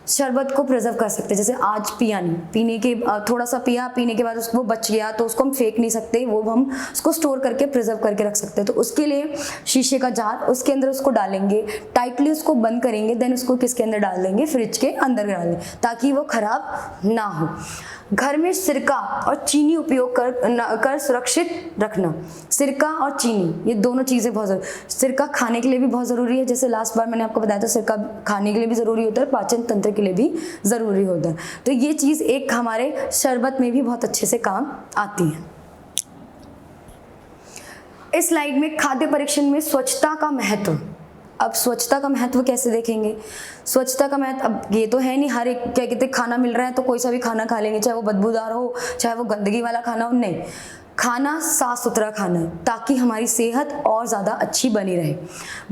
शरबत को प्रिजर्व कर सकते हैं, जैसे आज पिया नहीं, पीने के थोड़ा सा पिया, पीने के बाद उसको बच गया तो उसको हम फेंक नहीं सकते, वो हम उसको स्टोर करके प्रिजर्व करके रख सकते हैं। तो उसके लिए शीशे का जार, उसके अंदर उसको डालेंगे, टाइटली उसको बंद करेंगे, देन उसको किसके अंदर डाल देंगे, फ्रिज के अंदर डालेंगे, ताकि वो खराब ना हो। घर में सिरका और चीनी उपयोग कर सुरक्षित रखना। सिरका और चीनी, ये दोनों चीज़ें बहुत ज़रूरी। सिरका खाने के लिए भी बहुत ज़रूरी है, जैसे लास्ट बार मैंने आपको बताया था, सिरका खाने के लिए भी ज़रूरी होता है, पाचन तंत्र के लिए भी ज़रूरी होता है। तो ये चीज़ एक हमारे शरबत में भी बहुत अच्छे से काम आती है। इस स्लाइड में खाद्य परीक्षण में स्वच्छता का महत्व। अब स्वच्छता का महत्व कैसे देखेंगे, स्वच्छता का महत्व, अब ये तो है नहीं हर एक क्या कहते खाना मिल रहा है तो कोई सा भी खाना खा लेंगे, चाहे वो बदबूदार हो, चाहे वो गंदगी वाला खाना हो, नहीं, खाना साफ सुथरा खाना है, ताकि हमारी सेहत और ज़्यादा अच्छी बनी रहे।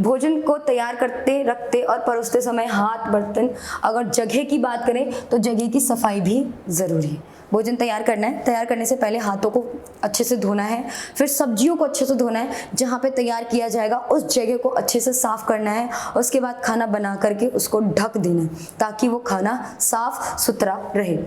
भोजन को तैयार करते, रखते और परोसते समय हाथ, बर्तन, अगर जगह की बात करें तो जगह की सफाई भी ज़रूरी है। भोजन तैयार करना है, तैयार करने से पहले हाथों को अच्छे से धोना है, फिर सब्जियों को अच्छे से धोना है, जहाँ पे तैयार किया जाएगा उस जगह को अच्छे से साफ करना है। उसके बाद खाना बना करके उसको ढक देना है, ताकि वो खाना साफ सुथरा रहे।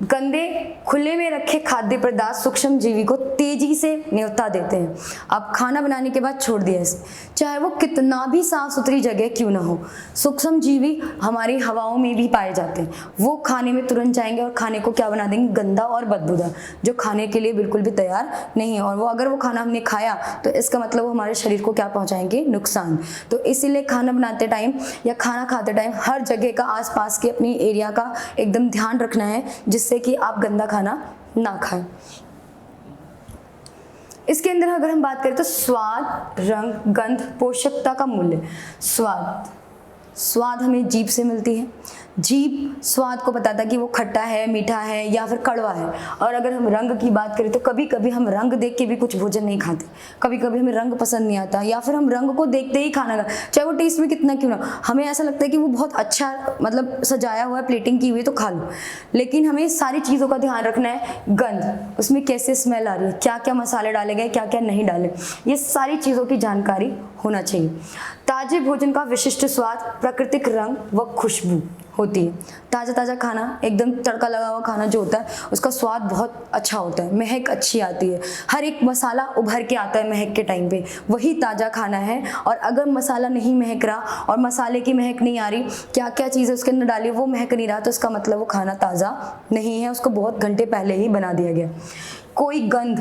गंदे खुले में रखे खाद्य पदार्थ सूक्ष्म जीवी को तेजी से न्योता देते हैं। अब खाना बनाने के बाद छोड़ दिया इसे, चाहे वो कितना भी साफ सुथरी जगह क्यों ना हो, सूक्ष्म जीवी हमारी हवाओं में भी पाए जाते हैं। वो खाने में तुरंत जाएंगे और खाने को क्या बना देंगे, गंदा और बदबूदार, जो खाने के लिए बिल्कुल भी तैयार नहीं है। और वो अगर वो खाना हमने खाया तो इसका मतलब वो हमारे शरीर को क्या पहुंचाएंगे, नुकसान। तो इसीलिए खाना बनाते टाइम या खाना खाते टाइम हर जगह का, आसपास के अपनी एरिया का एकदम ध्यान रखना है, जिससे कि आप गंदा खाना ना खाएं। इसके अंदर अगर हम बात करें तो स्वाद, रंग, गंध, पोषकता का मूल्य। स्वाद हमें जीभ से मिलती है। जीभ स्वाद को बताता है कि वो खट्टा है, मीठा है या फिर कड़वा है। और अगर हम रंग की बात करें तो कभी कभी हम रंग देख के भी कुछ भोजन नहीं खाते, कभी कभी हमें रंग पसंद नहीं आता, या फिर हम रंग को देखते ही खाना चाहे वो टेस्ट में कितना क्यों ना, हमें ऐसा लगता है कि वो बहुत अच्छा मतलब सजाया हुआ है, प्लेटिंग की हुई है तो खा लो। लेकिन हमें सारी चीज़ों का ध्यान रखना है। गंध, उसमें कैसे स्मेल आ रही है, क्या क्या मसाले डाले गए, क्या क्या नहीं डाले, ये सारी चीज़ों की जानकारी होना चाहिए। ताजे भोजन का विशिष्ट स्वाद, प्राकृतिक रंग व खुशबू होती है। ताज़ा खाना, एकदम तड़का लगा हुआ खाना जो होता है उसका स्वाद बहुत अच्छा होता है, महक अच्छी आती है, हर एक मसाला उभर के आता है महक के टाइम पे, वही ताज़ा खाना है। और अगर मसाला नहीं महक रहा और मसाले की महक नहीं आ रही, क्या क्या चीज़ें उसके अंदर डाली वो महक नहीं रहा, तो इसका मतलब वो खाना ताज़ा नहीं है, उसको बहुत घंटे पहले ही बना दिया गया। कोई गंध,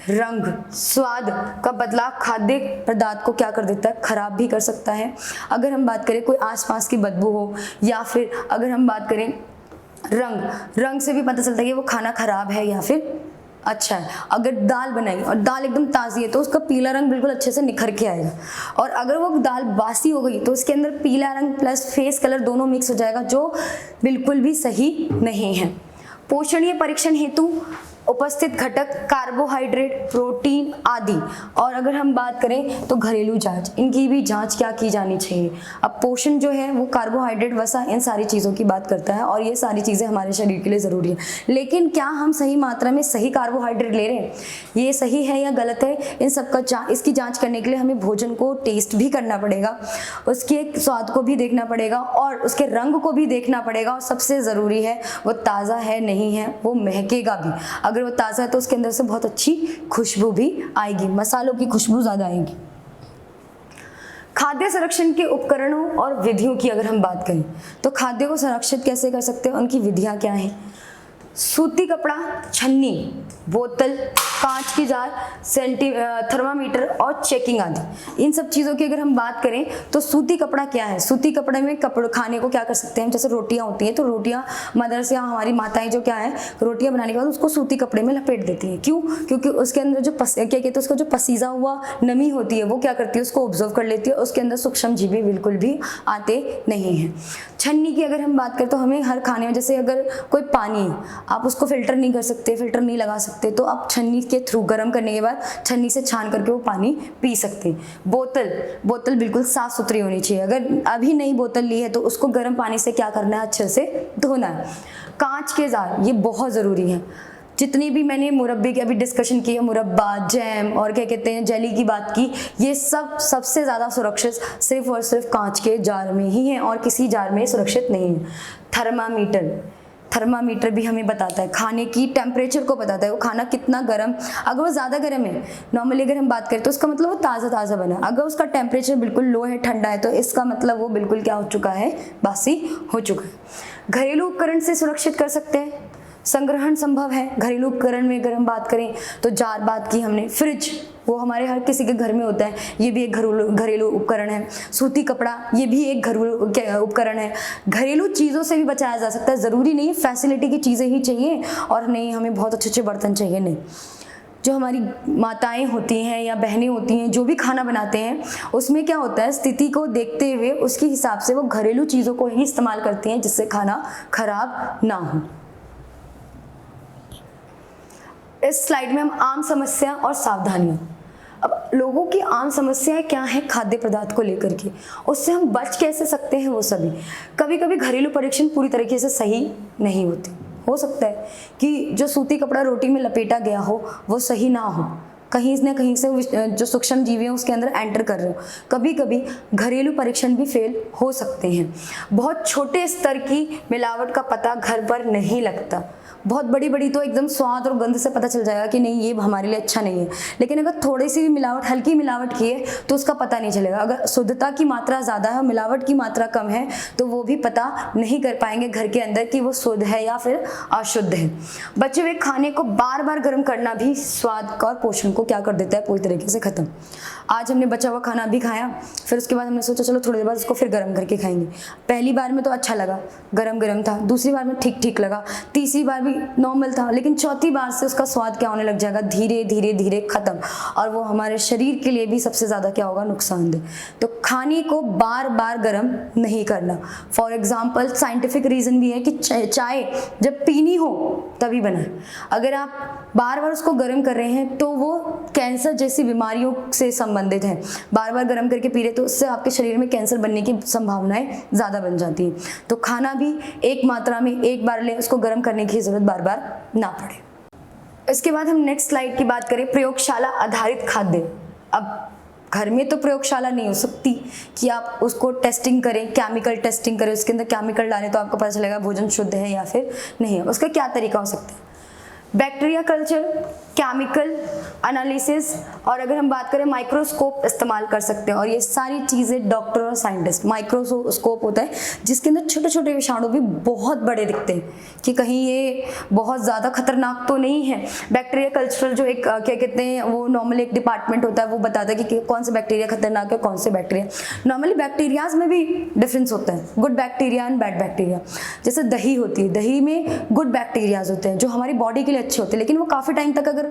रंग, स्वाद का बदलाव खाद्य पदार्थ को क्या कर देता है, खराब भी कर सकता है। अगर हम बात करें कोई आसपास की बदबू हो, या फिर अगर हम बात करें रंग, रंग से भी पता चलता है कि वो खाना खराब है या फिर अच्छा है। अगर दाल बनाई और दाल एकदम ताज़ी है तो उसका पीला रंग बिल्कुल अच्छे से निखर के आएगा, और अगर वो दाल बासी हो गई तो उसके अंदर पीला रंग प्लस फेस कलर दोनों मिक्स हो जाएगा, जो बिल्कुल भी सही नहीं है। पोषणीय परीक्षण हेतु उपस्थित घटक कार्बोहाइड्रेट, प्रोटीन आदि। और अगर हम बात करें तो घरेलू जांच, इनकी भी जांच क्या की जानी चाहिए। अब पोषण जो है वो कार्बोहाइड्रेट, वसा, इन सारी चीज़ों की बात करता है और ये सारी चीज़ें हमारे शरीर के लिए ज़रूरी है। लेकिन क्या हम सही मात्रा में सही कार्बोहाइड्रेट ले रहे हैं, ये सही है या गलत है, इन सबका इसकी जाँच करने के लिए हमें भोजन को टेस्ट भी करना पड़ेगा, उसके स्वाद को भी देखना पड़ेगा और उसके रंग को भी देखना पड़ेगा, और सबसे ज़रूरी है वो ताज़ा है नहीं है, वो महकेगा भी। अगर वो ताज़ा है तो उसके अंदर से बहुत अच्छी खुशबू भी आएगी, मसालों की खुशबू ज़्यादा आएगी। खाद्य संरक्षण के उपकरणों और विधियों की अगर हम बात करें तो खाद्य को संरक्षित कैसे कर सकते हैं, उनकी विधियाँ क्या हैं। सूती कपड़ा, छन्नी, बोतल, कांच की जार, थर्मामीटर और चेकिंग आदि, इन सब चीज़ों की अगर हम बात करें तो सूती कपड़ा क्या है। सूती कपड़े में खाने को क्या कर सकते हैं, जैसे रोटियां होती हैं तो रोटियां मदर्स या हमारी माताएं जो क्या है, रोटियां बनाने के बाद उसको सूती कपड़े में लपेट देती हैं। क्यों? क्योंकि उसके अंदर जो क्या कहते हैं, उसका जो पसीजा हुआ नमी होती है वो क्या करती है, उसको ऑब्जर्व कर लेती है, उसके अंदर सूक्ष्म जीवी बिल्कुल भी आते नहीं हैं। छन्नी की अगर हम बात करें तो हमें हर खाने में, जैसे अगर कोई पानी है आप उसको फिल्टर नहीं कर सकते, फिल्टर नहीं लगा सकते, तो आप छन्नी के थ्रू गर्म करने के बाद छन्नी से छान करके वो पानी पी सकते हैं। बोतल बिल्कुल साफ सुथरी होनी चाहिए। अगर अभी नई बोतल ली है तो उसको गर्म पानी से क्या करना है, अच्छे से धोना है। कांच के जार, ये बहुत ज़रूरी है। जितनी भी मैंने मुरब्बे की अभी डिस्कशन की है, मुरब्बा, जैम और क्या कहते हैं जेली की बात की, ये सब सबसे ज़्यादा सुरक्षित सिर्फ और सिर्फ कांच के जार में ही है और किसी जार में सुरक्षित नहीं है। थर्मामीटर भी हमें बताता है खाने की टेम्परेचर को, बताता है वो खाना कितना गर्म, अगर वो ज़्यादा गर्म है, नॉर्मली अगर हम बात करें तो उसका मतलब वो ताज़ा बना। अगर उसका टेम्परेचर बिल्कुल लो है, ठंडा है, तो इसका मतलब वो बिल्कुल क्या हो चुका है, बासी हो चुका है। घरेलू उपकरण से सुरक्षित कर सकते हैं, संग्रहण संभव है। घरेलू उपकरण में अगर हम बात करें तो जार बात की हमने, फ्रिज वो हमारे हर किसी के घर में होता है, ये भी एक घरेलू उपकरण है। सूती कपड़ा, ये भी एक घरेलू उपकरण है। घरेलू चीज़ों से भी बचाया जा सकता है, ज़रूरी नहीं फैसिलिटी की चीज़ें ही चाहिए और नहीं हमें बहुत अच्छे बर्तन चाहिए, नहीं। जो हमारी माताएं होती हैं या बहनें होती हैं जो भी खाना बनाते हैं, उसमें क्या होता है, स्थिति को देखते हुए उसके हिसाब से वो घरेलू चीज़ों को ही इस्तेमाल करती हैं जिससे खाना खराब ना हो। इस स्लाइड में हम आम समस्या और सावधानियां, अब लोगों की आम समस्याएं क्या है खाद्य पदार्थ को लेकर के, उससे हम बच कैसे सकते हैं, वो सभी। कभी कभी घरेलू परीक्षण पूरी तरीके से सही नहीं होते, हो सकता है कि जो सूती कपड़ा रोटी में लपेटा गया हो वो सही ना हो, कहीं न कहीं से जो सूक्ष्म जीवी हैं उसके अंदर एंटर कर रहे हो। कभी कभी घरेलू परीक्षण भी फेल हो सकते हैं। बहुत छोटे स्तर की मिलावट का पता घर पर नहीं लगता, बहुत बड़ी तो एकदम स्वाद और गंध से पता चल जाएगा कि नहीं ये हमारे लिए अच्छा नहीं है, लेकिन अगर थोड़ी सी भी मिलावट, हल्की मिलावट की है तो उसका पता नहीं चलेगा। अगर शुद्धता की मात्रा ज़्यादा है और मिलावट की मात्रा कम है तो वो भी पता नहीं कर पाएंगे घर के अंदर कि वो शुद्ध है या फिर अशुद्ध है। बचे हुए खाने को बार बार गर्म करना भी स्वाद और पोषण को क्या कर देता है, पूरी तरीके से ख़त्म। आज हमने बचा हुआ खाना अभी खाया, फिर उसके बाद हमने सोचा चलो थोड़ी देर बाद उसको फिर गर्म करके खाएंगे। पहली बार में तो अच्छा लगा, गरम था, दूसरी बार में ठीक लगा, तीसरी बार भी नॉर्मल था, लेकिन चौथी बार से उसका स्वाद क्या होने लग जाएगा, धीरे खत्म, और वो हमारे शरीर के लिए भी सबसे ज़्यादा क्या होगा, नुकसानदेह। तो खाने को बार बार गर्म नहीं करना। फॉर एग्जाम्पल साइंटिफिक रीज़न भी है कि चाय जब पीनी हो तभी बनाए। अगर आप बार बार उसको गर्म कर रहे हैं तो वो कैंसर जैसी बीमारियों से संबंधित है। बार बार गर्म करके पी रहे तो उससे आपके शरीर में कैंसर बनने की संभावनाएं ज़्यादा बन जाती हैं। तो खाना भी एक मात्रा में एक बार लें, उसको गर्म करने की ज़रूरत बार बार ना पड़े। इसके बाद हम नेक्स्ट स्लाइड की बात करें, प्रयोगशाला आधारित खाद्य। अब घर में तो प्रयोगशाला नहीं हो सकती कि आप उसको टेस्टिंग करें, केमिकल टेस्टिंग करें, उसके अंदर केमिकल डालें तो आपको पता चलेगा भोजन शुद्ध है या फिर नहीं है। उसका क्या तरीका हो सकता है? बैक्टीरिया कल्चर, केमिकल एनालिसिस, और अगर हम बात करें माइक्रोस्कोप इस्तेमाल कर सकते हैं। और ये सारी चीज़ें डॉक्टर और साइंटिस्ट, माइक्रोस्कोप होता है जिसके अंदर छोटे छोटे विषाणु भी बहुत बड़े दिखते हैं कि कहीं ये बहुत ज़्यादा खतरनाक तो नहीं है। बैक्टीरिया कल्चरल जो एक क्या कहते हैं, वो नॉर्मली एक डिपार्टमेंट होता है, वो बताता है कि कौन से बैक्टीरिया खतरनाक है, कौन से बैक्टीरिया। नॉर्मली बैक्टीरियाज में भी डिफरेंस होता है, good bacteria and bad bacteria. जैसे दही होती है, दही में गुड बैक्टीरियाज होते हैं जो हमारी बॉडी के लिए अच्छे होते हैं, लेकिन वो काफ़ी टाइम तक अगर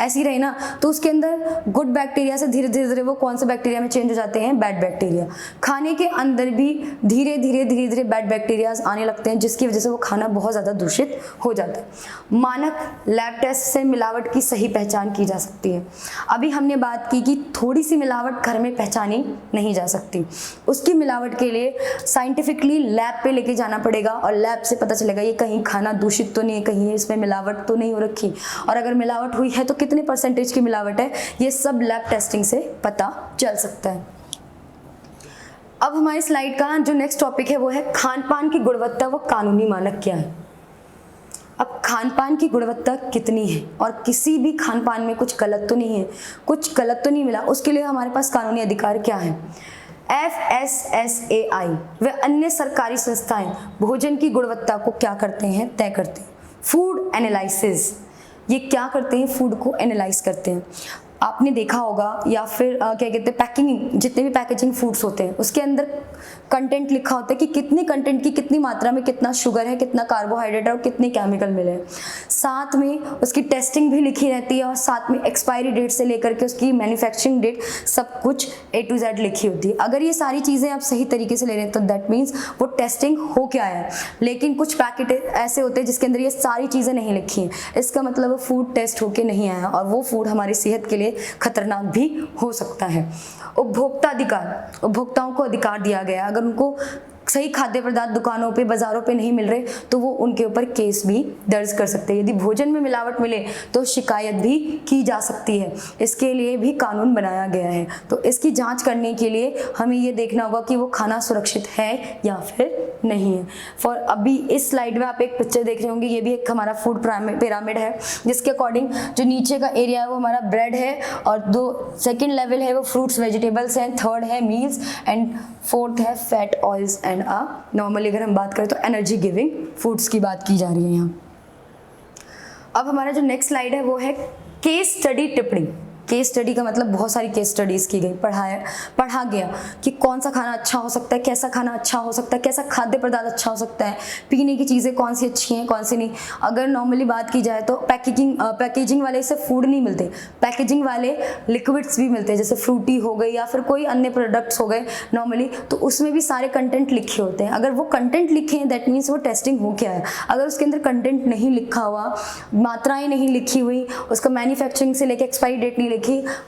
ऐसी रहे ना तो उसके अंदर गुड बैक्टीरिया से धीरे धीरे वो कौन से बैक्टीरिया में चेंज हो जाते हैं, बैड बैक्टीरिया। खाने के अंदर भी धीरे धीरे बैड बैक्टीरियाज आने लगते हैं, जिसकी वजह से वो खाना बहुत ज़्यादा दूषित हो जाता है। मानक लैब टेस्ट से मिलावट की सही पहचान की जा सकती है। अभी हमने बात की कि थोड़ी सी मिलावट घर में पहचानी नहीं जा सकती, उसकी मिलावट के लिए साइंटिफिकली लैब पे लेके जाना पड़ेगा और लैब से पता चलेगा ये कहीं खाना दूषित तो नहीं है, कहीं इसमें मिलावट तो नहीं हो रखी, और अगर मिलावट हुई है तो कितने परसेंटेज की मिलावट है, ये सब लैब टेस्टिंग से पता चल सकता है। अब हमारी स्लाइड का जो नेक्स्ट टॉपिक है वो है खान पान की गुणवत्ता व कानूनी मानक क्या है। अब खान पान की गुणवत्ता कितनी है और किसी भी खान पान में कुछ गलत तो नहीं है, कुछ गलत तो नहीं मिला, उसके लिए हमारे पास कानूनी अधिकार क्या है। FSSAI व अन्य सरकारी संस्थाएं भोजन की गुणवत्ता को क्या करते हैं, तय करते हैं। फूड एनालिसिस, ये क्या करते हैं, फूड को एनालाइज करते हैं। आपने देखा होगा या फिर क्या कहते हैं, पैकिंग, जितने भी पैकेजिंग फूड्स होते हैं उसके अंदर कंटेंट लिखा होता है कि कितने कंटेंट की कितनी मात्रा में कितना शुगर है, कितना कार्बोहाइड्रेट है और कितने केमिकल मिले हैं। साथ में उसकी टेस्टिंग भी लिखी रहती है और साथ में एक्सपायरी डेट से लेकर के उसकी मैन्युफैक्चरिंग डेट सब कुछ A to Z लिखी होती है। अगर ये सारी चीज़ें आप सही तरीके से ले रहे हैं तो दैट मीन्स वो टेस्टिंग हो क्या है। लेकिन कुछ पैकेट ऐसे होते हैं जिसके अंदर ये सारी चीज़ें नहीं लिखी हैं, इसका मतलब वो फूड टेस्ट होके नहीं आया और वो फूड हमारी सेहत के लिए खतरनाक भी हो सकता है। उपभोक्ता अधिकार, उपभोक्ताओं को अधिकार दिया गया, अगर उनको सही खाद्य पदार्थ दुकानों पे, बाजारों पे नहीं मिल रहे तो वो उनके ऊपर केस भी दर्ज कर सकते हैं। यदि भोजन में मिलावट मिले तो शिकायत भी की जा सकती है, इसके लिए भी कानून बनाया गया है। तो इसकी जांच करने के लिए हमें ये देखना होगा कि वो खाना सुरक्षित है या फिर नहीं है। फॉर अभी इस स्लाइड में आप एक पिक्चर देख रहे होंगे, ये भी एक हमारा फूड पिरामिड है जिसके अकॉर्डिंग जो नीचे का एरिया है वो हमारा ब्रेड है और सेकेंड लेवल है वो फ्रूट्स वेजिटेबल्स हैं, थर्ड है मील्स एंड फोर्थ है फैट ऑयल्स एंड नॉर्मली अगर हम बात करें तो एनर्जी गिविंग फूड्स की बात की जा रही है यहाँ। अब हमारा जो नेक्स्ट स्लाइड है वो है केस स्टडी टिप्पणी। केस स्टडी का मतलब बहुत सारी केस स्टडीज़ की गई, पढ़ा गया कि कौन सा खाना अच्छा हो सकता है, कैसा खाना अच्छा हो सकता है, कैसा खाद्य पदार्थ अच्छा हो सकता है, पीने की चीज़ें कौन सी अच्छी हैं कौन सी नहीं। अगर नॉर्मली बात की जाए तो पैकेजिंग वाले से फूड नहीं मिलते, पैकेजिंग वाले लिक्विड्स भी मिलते हैं, जैसे फ्रूटी हो गई या फिर कोई अन्य प्रोडक्ट्स हो गए नॉर्मली, तो उसमें भी सारे कंटेंट लिखे होते हैं। अगर वो कंटेंट लिखे हैं दैट मीन्स वो टेस्टिंग हो क्या है। अगर उसके अंदर कंटेंट नहीं लिखा हुआ, मात्राएँ नहीं लिखी हुई, उसका मैन्युफैक्चरिंग से लेकर एक्सपायरी डेट नहीं लिखी,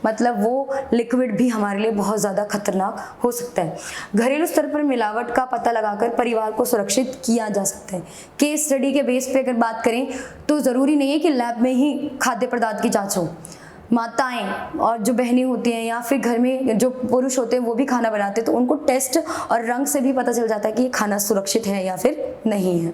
मतलब वो लिक्विड भी हमारे लिए बहुत ज़्यादा खतरनाक हो सकता है। घरेलू स्तर पर मिलावट का पता लगाकर परिवार को सुरक्षित किया जा सकता है। केस स्टडी के बेस पे अगर बात करें तो ज़रूरी नहीं है कि लैब में ही खाद्य पदार्थ की जांच हो। माताएं और जो बहनें होती हैं या फिर घर में जो पुरुष होते हैं वो भी खाना बनाते हैं, तो उनको टेस्ट और रंग से भी पता चल जाता है कि ये खाना सुरक्षित है या फिर नहीं है।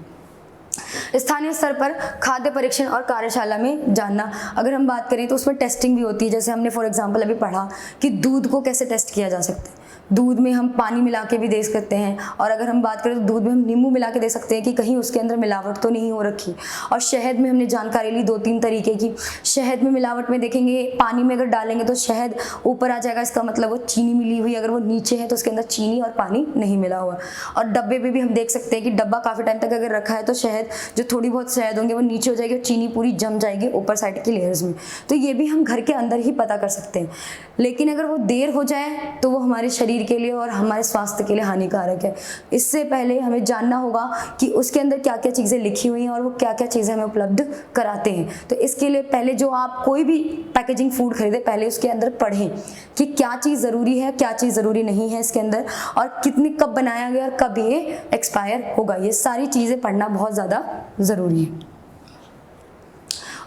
स्थानीय स्तर पर खाद्य परीक्षण और कार्यशाला में जानना, अगर हम बात करें तो उसमें टेस्टिंग भी होती है। जैसे हमने फॉर एग्जांपल अभी पढ़ा कि दूध को कैसे टेस्ट किया जा सकता है, दूध में हम पानी मिला के भी दे सकते हैं, और अगर हम बात करें तो दूध में हम नींबू मिला के दे सकते हैं कि कहीं उसके अंदर मिलावट तो नहीं हो रखी। और शहद में हमने जानकारी ली 2-3 तरीके की। शहद में मिलावट में देखेंगे, पानी में अगर डालेंगे तो शहद ऊपर आ जाएगा, इसका मतलब वो चीनी मिली हुई, अगर वो नीचे है तो उसके अंदर चीनी और पानी नहीं मिला हुआ। और डब्बे पे भी हम देख सकते हैं कि डब्बा काफ़ी टाइम तक अगर रखा है तो शहद, जो थोड़ी बहुत शहद होंगे वो नीचे हो जाएगी और चीनी पूरी जम जाएगी ऊपर साइड की लेयर्स में। तो ये भी हम घर के अंदर ही पता कर सकते हैं। लेकिन अगर वो देर हो जाए तो वो हमारे शरीर के लिए और हमारे स्वास्थ्य के लिए हानिकारक है। इससे पहले हमें जानना होगा कि उसके अंदर क्या क्या चीज़ें लिखी हुई हैं और वो क्या क्या चीज़ें हमें उपलब्ध कराते हैं। तो इसके लिए पहले जो आप कोई भी पैकेजिंग फूड खरीदे, पहले उसके अंदर पढ़ें कि क्या चीज़ ज़रूरी है, क्या चीज़ ज़रूरी नहीं है इसके अंदर, और कितने कब बनाया गया और कब ये एक्सपायर होगा। ये सारी चीज़ें पढ़ना बहुत ज़्यादा ज़रूरी है।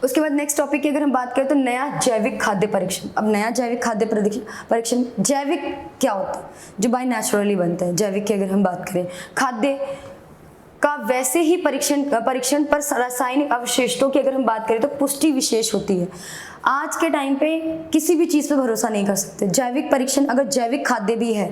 उसके बाद नेक्स्ट टॉपिक की अगर हम बात करें तो नया जैविक खाद्य परीक्षण। अब नया जैविक खाद्य परीक्षण, जैविक क्या होता है? जो बाय नेचुरली बनता है। जैविक की अगर हम बात करें, खाद्य का वैसे ही परीक्षण पर रासायनिक अवशेषों की अगर हम बात करें तो पुष्टि विशेष होती है। आज के टाइम पे किसी भी चीज़ पे भरोसा नहीं कर सकते। जैविक परीक्षण, अगर जैविक खाद्य भी है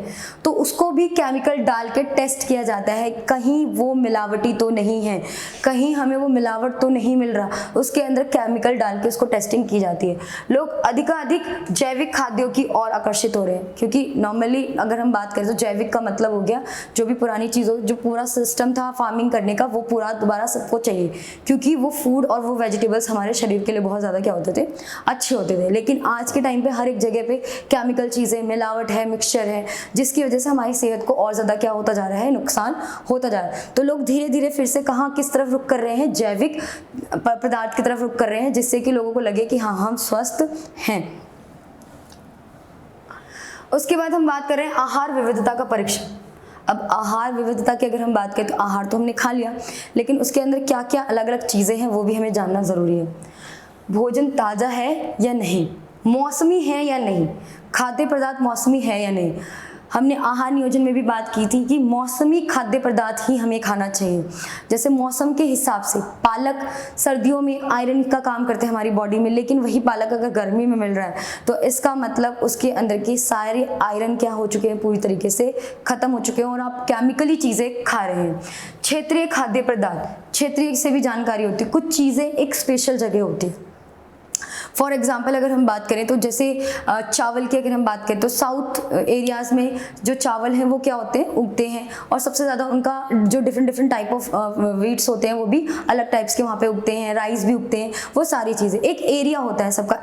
तो उसको भी केमिकल डाल के टेस्ट किया जाता है, कहीं वो मिलावटी तो नहीं है, कहीं हमें वो मिलावट तो नहीं मिल रहा, उसके अंदर केमिकल डाल के उसको टेस्टिंग की जाती है। लोग अधिकाधिक जैविक खाद्यों की ओर आकर्षित हो रहे हैं, क्योंकि नॉर्मली अगर हम बात करें तो जैविक का मतलब हो गया जो भी पुरानी चीज़ों, जो पूरा सिस्टम था फार्मिंग करने का, वो पूरा दोबारा सबको चाहिए, क्योंकि वो फूड और वो वेजिटेबल्स हमारे शरीर के लिए बहुत ज़्यादा क्या होते थे, अच्छे होते थे। लेकिन आज के टाइम पे हर एक जगह पे केमिकल चीज़ें, मिलावट है, मिक्सचर है, जिसकी वजह से हमारी सेहत को और ज़्यादा क्या होता जा रहा है, नुकसान होता जा रहा है। तो लोग धीरे धीरे फिर से कहाँ, किस तरफ रुख कर रहे हैं, जैविक पदार्थ की तरफ रुख कर रहे हैं, जिससे कि लोगों को लगे कि हाँ हम स्वस्थ हैं। उसके बाद हम बात कर रहे हैं आहार विविधता का परीक्षण। अब आहार विविधता की अगर हम बात करें तो आहार तो हमने खा लिया, लेकिन उसके अंदर क्या क्या अलग अलग चीज़ें हैं वो भी हमें जानना ज़रूरी है। भोजन ताज़ा है या नहीं, मौसमी है या नहीं, खाद्य पदार्थ मौसमी है या नहीं। हमने आहार नियोजन में भी बात की थी कि मौसमी खाद्य पदार्थ ही हमें खाना चाहिए। जैसे मौसम के हिसाब से पालक सर्दियों में आयरन का काम करते हैं हमारी बॉडी में, लेकिन वही पालक अगर गर्मी में मिल रहा है तो इसका मतलब उसके अंदर की सारे आयरन क्या हो चुके हैं, पूरी तरीके से खत्म हो चुके हैं और आप केमिकली चीज़ें खा रहे हैं। क्षेत्रीय खाद्य पदार्थ, क्षेत्रीय से भी जानकारी होती है, कुछ चीज़ें एक स्पेशल जगह होती है। फॉर एग्जाम्पल अगर हम बात करें तो जैसे चावल की अगर हम बात करें तो साउथ एरियाज़ में जो चावल हैं वो क्या होते हैं, उगते हैं, और सबसे ज़्यादा उनका जो डिफरेंट टाइप ऑफ वीट्स होते हैं वो भी अलग टाइप्स के वहाँ पे उगते हैं, राइस भी उगते हैं, वो सारी चीज़ें। एक एरिया होता है सबका।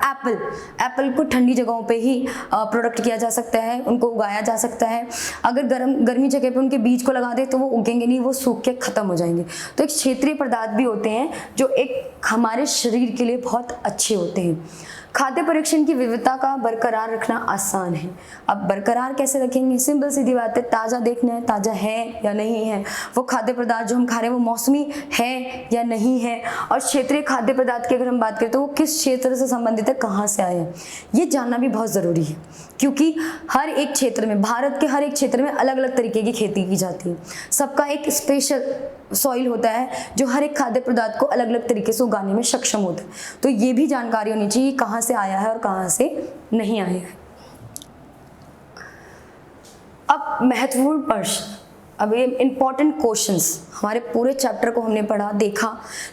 एप्पल को ठंडी जगहों पर ही प्रोडक्ट किया जा सकता है, उनको उगाया जा सकता है। अगर गर्मी जगह पर उनके बीज को लगा दे तो वो उगेंगे नहीं, वो सूख के ख़त्म हो जाएंगे। तो एक क्षेत्रीय पदार्थ भी होते हैं जो एक हमारे शरीर के लिए बहुत अच्छे होते हैं। खाद्य परीक्षण की विविधता का बरकरार रखना आसान है। अब बरकरार कैसे रखेंगे, सिंपल सीधी बात है, ताज़ा देखना है, ताज़ा है या नहीं है, वो खाद्य पदार्थ जो हम खा रहे हैं वो मौसमी है या नहीं है, और क्षेत्रीय खाद्य पदार्थ की अगर हम बात करें तो वो किस क्षेत्र से संबंधित है, कहाँ से आए हैं, ये जानना भी बहुत ज़रूरी है। क्योंकि हर एक क्षेत्र में, भारत के हर एक क्षेत्र में अलग अलग तरीके की खेती की जाती है, सबका एक स्पेशल सॉइल होता है जो हर एक खाद्य पदार्थ को अलग अलग तरीके से उगाने में सक्षम होता है। तो ये भी जानकारी होनी चाहिए कहाँ से आया है और कहाँ से नहीं आया है। अब महत्वपूर्ण प्रश्न, अब ये इंपॉर्टेंट क्वेश्चंस, हमारे पूरे चैप्टर को हमने पढ़ा, देखा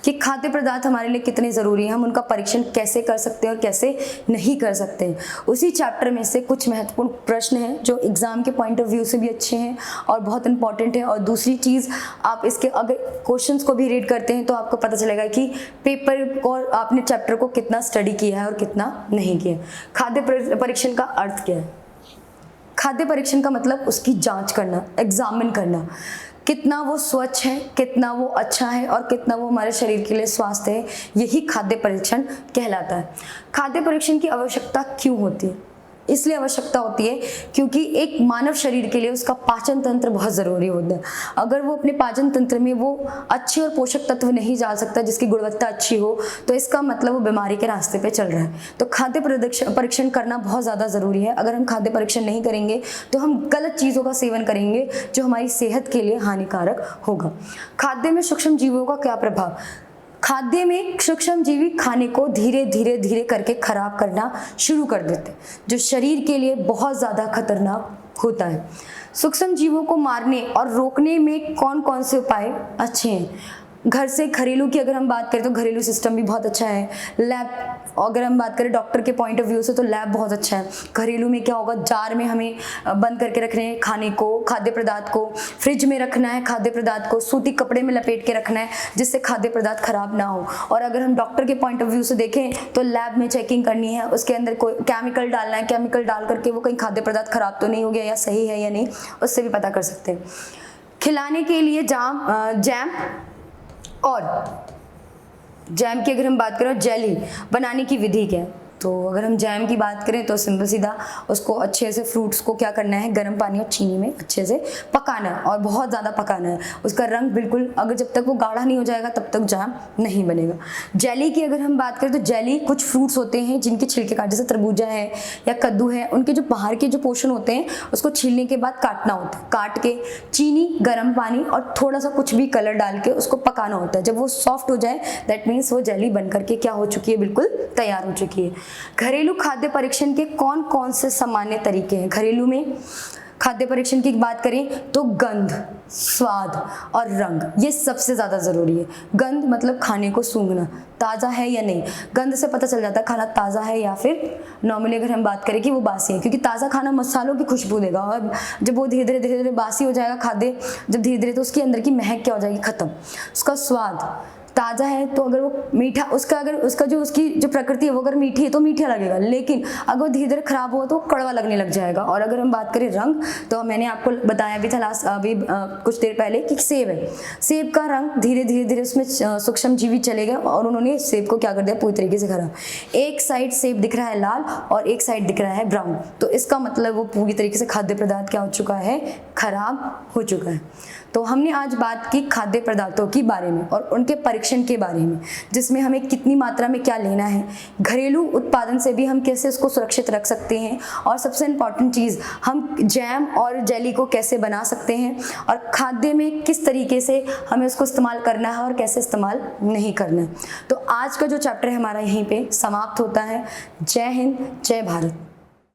कि खाद्य पदार्थ हमारे लिए कितने ज़रूरी हैं, हम उनका परीक्षण कैसे कर सकते हैं और कैसे नहीं कर सकते हैं। उसी चैप्टर में से कुछ महत्वपूर्ण प्रश्न हैं जो एग्ज़ाम के पॉइंट ऑफ व्यू से भी अच्छे हैं और बहुत इंपॉर्टेंट है। और दूसरी चीज़, आप इसके अगर क्वेश्चंस को भी रीड करते हैं तो आपको पता चलेगा कि पेपर को, आपने चैप्टर को कितना स्टडी किया है और कितना नहीं किया। खाद्य परीक्षण का अर्थ क्या है? खाद्य परीक्षण का मतलब उसकी जांच करना, एग्जामिन करना, कितना वो स्वच्छ है, कितना वो अच्छा है और कितना वो हमारे शरीर के लिए स्वास्थ्य है, यही खाद्य परीक्षण कहलाता है। खाद्य परीक्षण की आवश्यकता क्यों होती है? इसलिए आवश्यकता होती है क्योंकि एक मानव शरीर के लिए उसका पाचन तंत्र बहुत ज़रूरी होता है। अगर वो अपने पाचन तंत्र में वो अच्छे और पोषक तत्व नहीं जा सकता जिसकी गुणवत्ता अच्छी हो, तो इसका मतलब वो बीमारी के रास्ते पे चल रहा है। तो खाद्य परीक्षण करना बहुत ज़्यादा ज़रूरी है। अगर हम खाद्य परीक्षण नहीं करेंगे तो हम गलत चीज़ों का सेवन करेंगे जो हमारी सेहत के लिए हानिकारक होगा। खाद्य में सूक्ष्म जीवों का क्या प्रभाव? खाद्य में सूक्ष्म जीवी खाने को धीरे धीरे करके खराब करना शुरू कर देते हैं, जो शरीर के लिए बहुत ज़्यादा खतरनाक होता है। सूक्ष्म जीवों को मारने और रोकने में कौन कौन से उपाय अच्छे हैं? घर से घरेलू की अगर हम बात करें तो घरेलू सिस्टम भी बहुत अच्छा है। लैब, अगर हम बात करें डॉक्टर के पॉइंट ऑफ व्यू से तो लैब बहुत अच्छा है। घरेलू में क्या होगा, जार में हमें बंद करके रखने हैं खाने को, खाद्य पदार्थ को, फ्रिज में रखना है खाद्य पदार्थ को, सूती कपड़े में लपेट के रखना है जिससे खाद्य पदार्थ खराब ना हो। और अगर हम डॉक्टर के पॉइंट ऑफ व्यू से देखें तो लैब में चेकिंग करनी है, उसके अंदर कोई केमिकल डालना है, केमिकल डाल करके वो कहीं खाद्य पदार्थ खराब तो नहीं हो गया या सही है या नहीं, उससे भी पता कर सकते हैं। खिलाने के लिए जैम और जैम की अगर हम बात करें, जेली बनाने की विधि क्या है? तो अगर हम जैम की बात करें तो सिंपल सीधा उसको अच्छे से फ्रूट्स को क्या करना है, गर्म पानी और चीनी में अच्छे से पकाना है और बहुत ज़्यादा पकाना है। उसका रंग बिल्कुल, अगर जब तक वो गाढ़ा नहीं हो जाएगा तब तक जैम नहीं बनेगा। जेली की अगर हम बात करें तो जेली कुछ फ्रूट्स होते हैं जिनके छिलके काट, जैसे तरबूजा है या कद्दू है, उनके जो बाहर के जो पोर्शन होते हैं उसको छीलने के बाद काटना होता है। काट के चीनी, गर्म पानी और थोड़ा सा कुछ भी कलर डाल के उसको पकाना होता है। जब वो सॉफ्ट हो जाए दैट मीन्स वो जेली बन करके क्या हो चुकी है, बिल्कुल तैयार हो चुकी है। घरेलू खाद्य परीक्षण के कौन कौन से सामान्य तरीके हैं? घरेलू में खाद्य परीक्षण की बात करें तो गंध, स्वाद और रंग ये सबसे ज़्यादा ज़रूरी है। गंध मतलब खाने को सूंघना, ताज़ा है या नहीं। गंध से पता चल जाता है खाना ताज़ा है या फिर नॉर्मली अगर हम बात करें कि वो बासी है, क्योंकि ताज़ा खाना मसालों की खुशबू देगा और जब वो धीरे धीरे बासी हो जाएगा खाद्य, जब धीरे धीरे तो उसकी अंदर की महक क्या हो जाएगी, खत्म। उसका स्वाद ताज़ा है तो अगर वो मीठा, उसका जो उसकी जो प्रकृति है वो अगर मीठी है तो मीठा लगेगा, लेकिन अगर वो धीरे धीरे खराब हो तो कड़वा लगने लग जाएगा। और अगर हम बात करें रंग, तो मैंने आपको बताया भी था कुछ देर पहले कि सेब है, सेब का रंग धीरे धीरे उसमें सूक्ष्म जीवी चले गए और उन्होंने सेब को क्या कर दिया, पूरी तरीके से खराब। एक साइड सेब दिख रहा है लाल और एक साइड दिख रहा है ब्राउन, तो इसका मतलब वो पूरी तरीके से खाद्य पदार्थ क्या हो चुका है, खराब हो चुका है। तो हमने आज बात की खाद्य पदार्थों के बारे में और उनके परीक्षण के बारे में, जिसमें हमें कितनी मात्रा में क्या लेना है, घरेलू उत्पादन से भी हम कैसे उसको सुरक्षित रख सकते हैं, और सबसे इम्पॉर्टेंट चीज़ हम जैम और जेली को कैसे बना सकते हैं, और खाद्य में किस तरीके से हमें उसको इस्तेमाल करना है और कैसे इस्तेमाल नहीं करना है। तो आज का जो चैप्टर है हमारा यहीं पे समाप्त होता है। जय हिंद, जय भारत।